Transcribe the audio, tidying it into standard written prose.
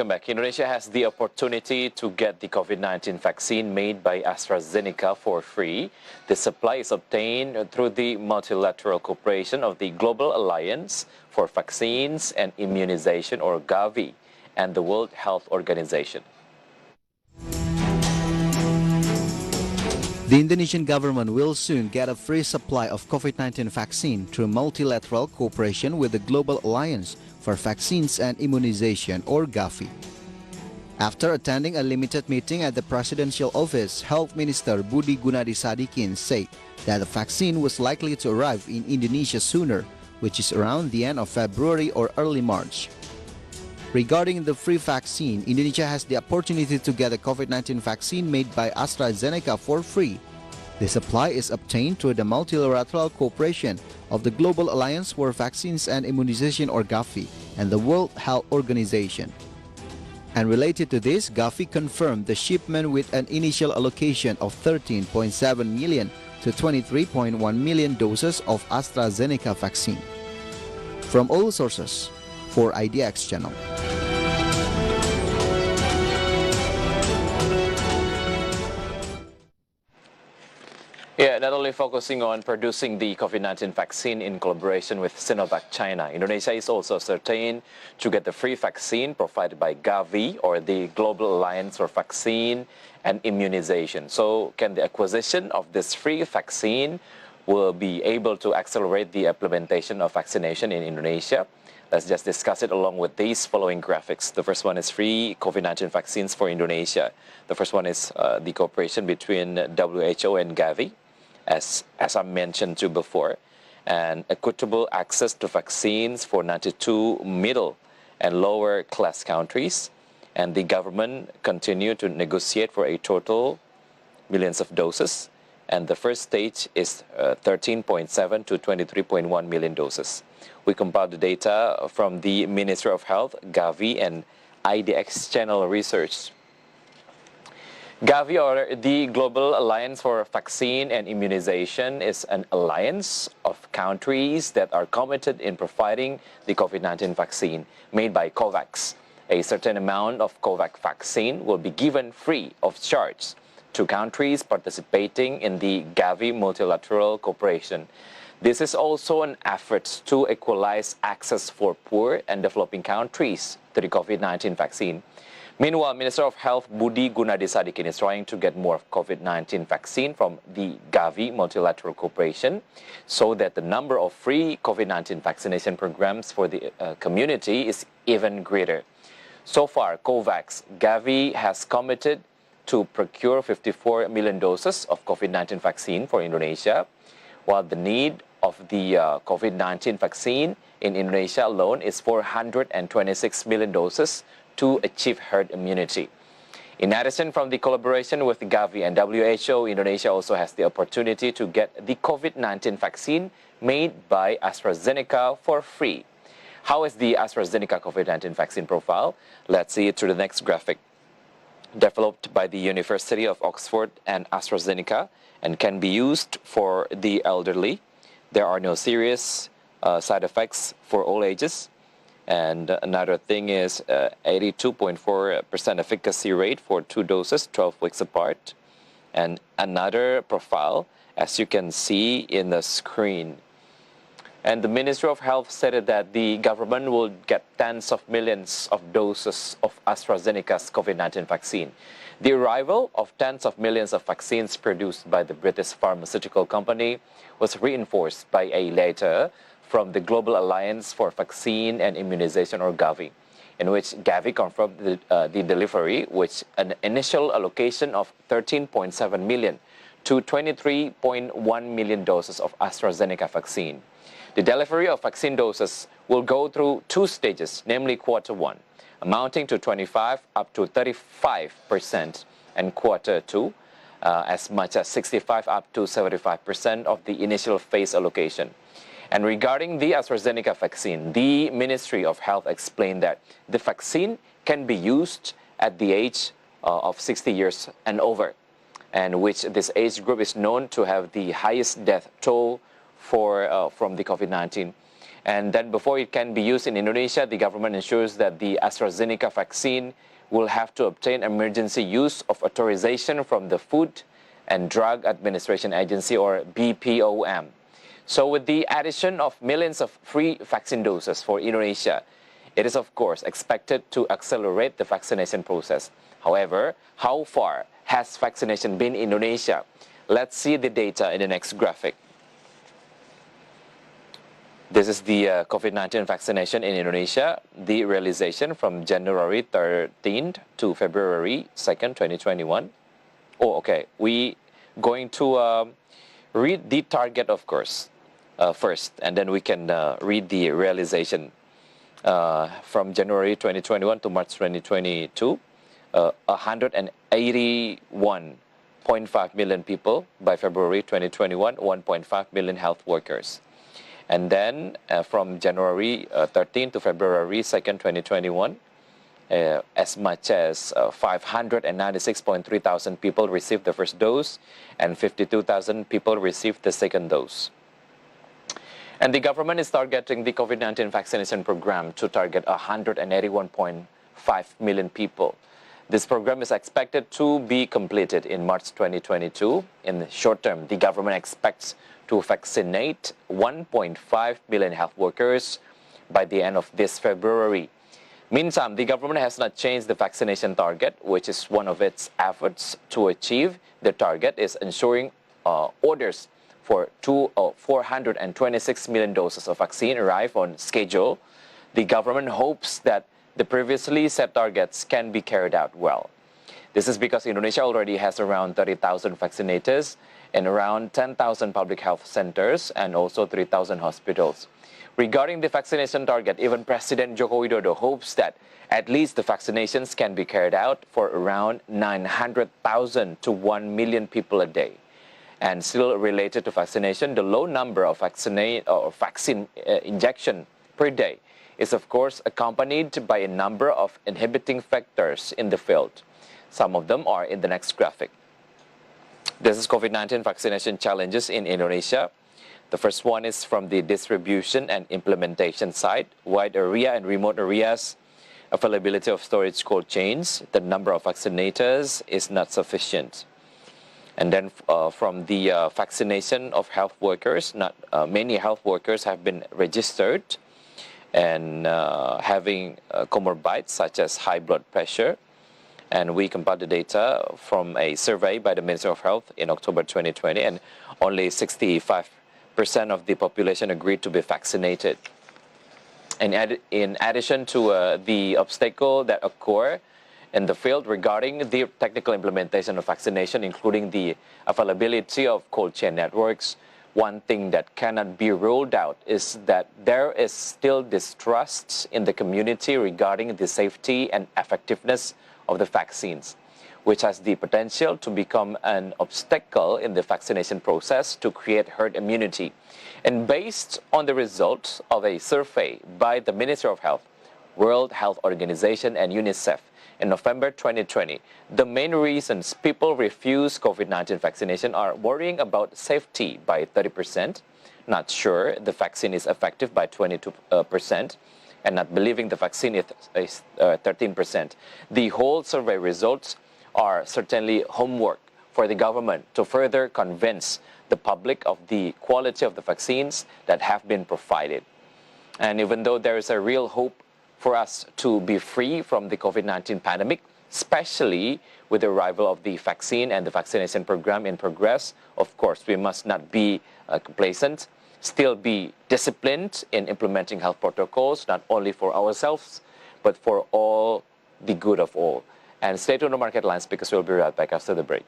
welcome back. Indonesia has the opportunity to get the COVID-19 vaccine made by Astrazeneca for free. The supply is obtained through the multilateral cooperation of the Global Alliance for Vaccines and Immunization, or Gavi, and the World Health Organization. The Indonesian government will soon get a free supply of COVID-19 vaccine through multilateral cooperation with the Global Alliance for Vaccines and Immunization, or Gavi. After attending a limited meeting at the Presidential Office, Health Minister Budi Gunadi Sadikin said that the vaccine was likely to arrive in Indonesia sooner, which is around the end of February or early March. Regarding the free vaccine, Indonesia has the opportunity to get a COVID-19 vaccine made by Astrazeneca for free. The supply is obtained through the multilateral cooperation of the Global Alliance for Vaccines and Immunization, or Gavi, and the World Health Organization. And related to this, Gavi confirmed the shipment with an initial allocation of 13.7 million to 23.1 million doses of AstraZeneca vaccine. From all sources, for IDX Channel. Yeah, not only focusing on producing the COVID-19 vaccine in collaboration with Sinovac China, Indonesia is also certain to get the free vaccine provided by Gavi, or the Global Alliance for Vaccine and Immunization. So can the acquisition of this free vaccine will be able to accelerate the implementation of vaccination in Indonesia? Let's just discuss it along with these following graphics. The first one is free COVID-19 vaccines for Indonesia. The first one is the cooperation between WHO and Gavi, as I mentioned to before, and equitable access to vaccines for 92 middle and lower class countries. And the government continue to negotiate for a total millions of doses. And the first stage is 13.7 to 23.1 million doses. We compiled the data from the Ministry of Health, Gavi, and IDX Channel research. Gavi, or the Global Alliance for Vaccine and Immunization, is an alliance of countries that are committed in providing the COVID-19 vaccine made by COVAX. A certain amount of COVAX vaccine will be given free of charge to countries participating in the Gavi multilateral cooperation. This is also an effort to equalize access for poor and developing countries to the COVID-19 vaccine. Meanwhile, Minister of Health Budi Gunadi Sadikin is trying to get more COVID-19 vaccine from the Gavi multilateral cooperation so that the number of free COVID-19 vaccination programs for the community is even greater. So far, COVAX, Gavi has committed to procure 54 million doses of COVID-19 vaccine for Indonesia, while the need of the COVID-19 vaccine in Indonesia alone is 426 million doses to achieve herd immunity. In addition, from the collaboration with Gavi and WHO, Indonesia also has the opportunity to get the COVID-19 vaccine made by AstraZeneca for free. How is the AstraZeneca COVID-19 vaccine profile? Let's see it through the next graphic. Developed by the University of Oxford and AstraZeneca and can be used for the elderly. There are no serious side effects for all ages. And another thing is 82.4% efficacy rate for 2 doses, 12 weeks apart. And another profile, as you can see in the screen. And the Ministry of Health stated that the government will get tens of millions of doses of AstraZeneca's COVID-19 vaccine. The arrival of tens of millions of vaccines produced by the British pharmaceutical company was reinforced by a letter from the Global Alliance for Vaccine and Immunization, or Gavi, in which Gavi confirmed the delivery with an initial allocation of 13.7 million to 23.1 million doses of AstraZeneca vaccine. The delivery of vaccine doses will go through 2 stages, namely Quarter 1, amounting to 25 up to 35%, and Quarter 2, as much as 65 up to 75% of the initial phase allocation. And regarding the AstraZeneca vaccine, the Ministry of Health explained that the vaccine can be used at the age of 60 years and over, and which this age group is known to have the highest death toll from the COVID-19. And then before it can be used in Indonesia, the government ensures that the Astrazeneca vaccine will have to obtain emergency use of authorization from the Food and Drug Administration Agency, or BPOM. So with the addition of millions of free vaccine doses for Indonesia, it is of course expected to accelerate the vaccination process. However, how far has vaccination been in Indonesia? Let's see the data in the next graphic. This is the COVID-19 vaccination in Indonesia, the realization from January 13th to February 2nd, 2021. Oh, okay. We going to read the target, of course, first, and then we can read the realization from January 2021 to March 2022. 181.5 million people by February 2021, 1.5 million health workers. And then from January 13 to February 2nd, 2021, as much as 596.3 thousand people received the first dose and 52,000 people received the second dose. And the government is targeting the COVID-19 vaccination program to target 181.5 million people. This program is expected to be completed in March 2022. In the short term, the government expects to vaccinate 1.5 million health workers by the end of this February. Meantime, the government has not changed the vaccination target, which is one of its efforts to achieve the target is ensuring orders for 426 million doses of vaccine arrive on schedule. The government hopes that the previously set targets can be carried out well. This is because Indonesia already has around 30,000 vaccinators in around 10,000 public health centers and also 3,000 hospitals. Regarding the vaccination target, even President Joko Widodo hopes that at least the vaccinations can be carried out for around 900,000 to 1 million people a day. And still related to vaccination, the low number of vaccine injection per day is of course accompanied by a number of inhibiting factors in the field. Some of them are in the next graphic. This is COVID-19 vaccination challenges in Indonesia. The first one is from the distribution and implementation side. Wide area and remote areas, availability of storage cold chains, the number of vaccinators is not sufficient. And then from the vaccination of health workers, not many health workers have been registered and having comorbidities such as high blood pressure. And we compiled the data from a survey by the Ministry of Health in October 2020, and only 65% of the population agreed to be vaccinated. And in addition to the obstacle that occur in the field regarding the technical implementation of vaccination, including the availability of cold chain networks, one thing that cannot be ruled out is that there is still distrust in the community regarding the safety and effectiveness of the vaccines, which has the potential to become an obstacle in the vaccination process to create herd immunity. And based on the results of a survey by the Ministry of Health, World Health Organization, and UNICEF in November 2020, the main reasons people refuse COVID-19 vaccination are worrying about safety by 30%, not sure the vaccine is effective by 22%, and not believing the vaccine is 13%. The whole survey results are certainly homework for the government to further convince the public of the quality of the vaccines that have been provided. And even though there is a real hope for us to be free from the COVID-19 pandemic, especially with the arrival of the vaccine and the vaccination program in progress, of course, we must not be complacent, still be disciplined in implementing health protocols, not only for ourselves, but for all the good of all. And stay tuned on Market Lines because we'll be right back after the break.